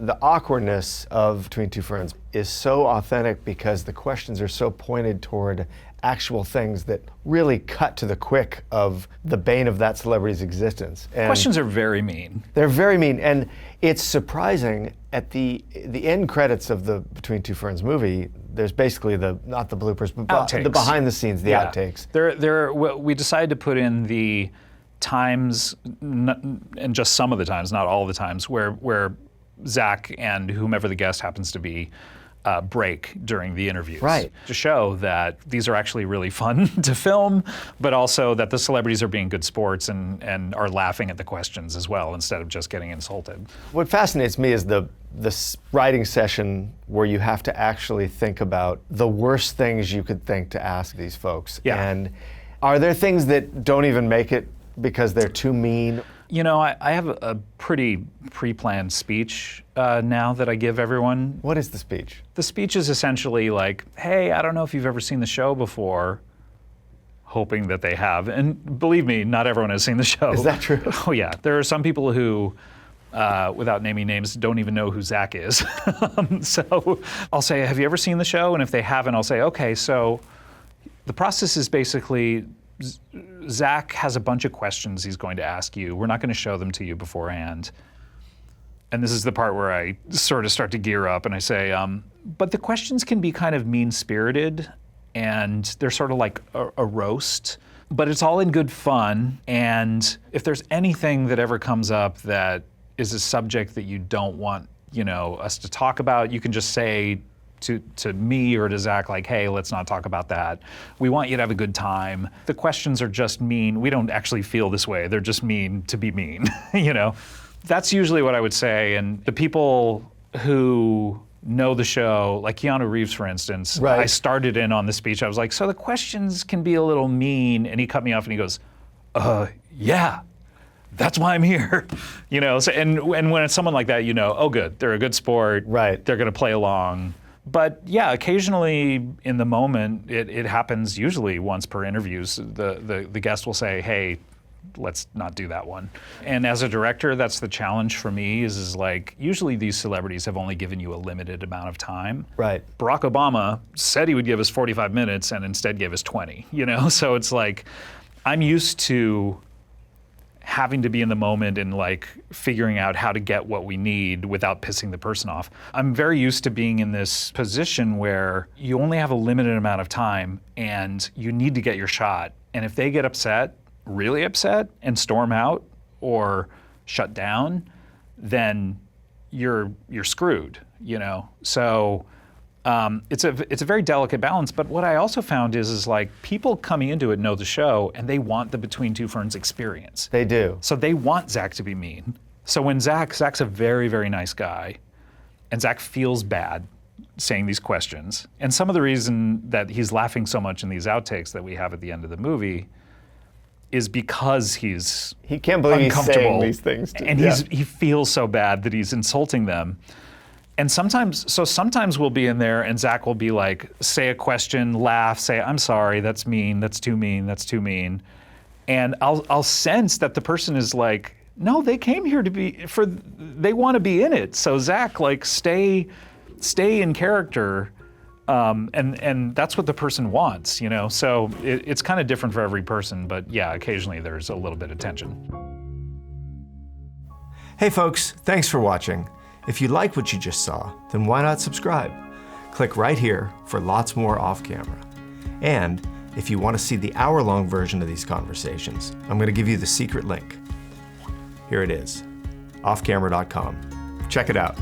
The awkwardness of Between Two Ferns is so authentic because the questions are so pointed toward actual things that really cut to the quick of the bane of that celebrity's existence. And questions are very mean. They're very mean, and it's surprising at the end credits of the Between Two Ferns movie. There's basically not the bloopers, but the behind the scenes, the outtakes. We decided to put in the times, and just some of the times, not all the times, where Zach and whomever the guest happens to be break during the interviews. Right. To show that these are actually really fun to film, but also that the celebrities are being good sports and are laughing at the questions as well, instead of just getting insulted. What fascinates me is the writing session where you have to actually think about the worst things you could think to ask these folks. Yeah. And are there things that don't even make it because they're too mean? You know, I have a pretty pre-planned speech now that I give everyone. What is the speech? The speech is essentially like, hey, I don't know if you've ever seen the show before, hoping that they have. And believe me, not everyone has seen the show. Is that true? Oh yeah, there are some people who, without naming names, don't even know who Zach is. So I'll say, have you ever seen the show? And if they haven't, I'll say, okay, so the process is basically, Zach has a bunch of questions he's going to ask you. We're not going to show them to you beforehand. And this is the part where I sort of start to gear up and I say, but the questions can be kind of mean-spirited and they're sort of like a roast, but it's all in good fun. And if there's anything that ever comes up that is a subject that you don't want, us to talk about, you can just say to me or to Zach, like, hey, let's not talk about that. We want you to have a good time. The questions are just mean. We don't actually feel this way. They're just mean to be mean, That's usually what I would say. And the people who know the show, like Keanu Reeves, for instance, right. I started in on the speech. I was like, so the questions can be a little mean. And he cut me off and he goes, yeah. That's why I'm here, So, and when it's someone like that, oh, good, they're a good sport, right? They're going to play along. But yeah, occasionally in the moment, it happens. Usually once per interviews, the guest will say, "Hey, let's not do that one." And as a director, that's the challenge for me. Is like usually these celebrities have only given you a limited amount of time. Right. Barack Obama said he would give us 45 minutes, and instead gave us 20. So it's like I'm used to having to be in the moment and like figuring out how to get what we need without pissing the person off. I'm very used to being in this position where you only have a limited amount of time and you need to get your shot. And if they get upset, really upset, and storm out or shut down, then you're screwed, So it's a very delicate balance. But what I also found is like people coming into it know the show and they want the Between Two Ferns experience. They do. So they want Zach to be mean. So when Zach's a very, very nice guy, and Zach feels bad saying these questions. And some of the reason that he's laughing so much in these outtakes that we have at the end of the movie is because he can't believe he's saying these things. And he feels so bad that he's insulting them. And sometimes we'll be in there and Zach will be like, say a question, laugh, say, I'm sorry, that's mean, that's too mean, that's too mean. And I'll sense that the person is like, no, they came here they want to be in it. So Zach, like, stay in character. And that's what the person wants, So it's kind of different for every person, but yeah, occasionally there's a little bit of tension. Hey folks, thanks for watching. If you like what you just saw, then why not subscribe? Click right here for lots more off camera. And if you want to see the hour-long version of these conversations, I'm going to give you the secret link. Here it is, offcamera.com. Check it out.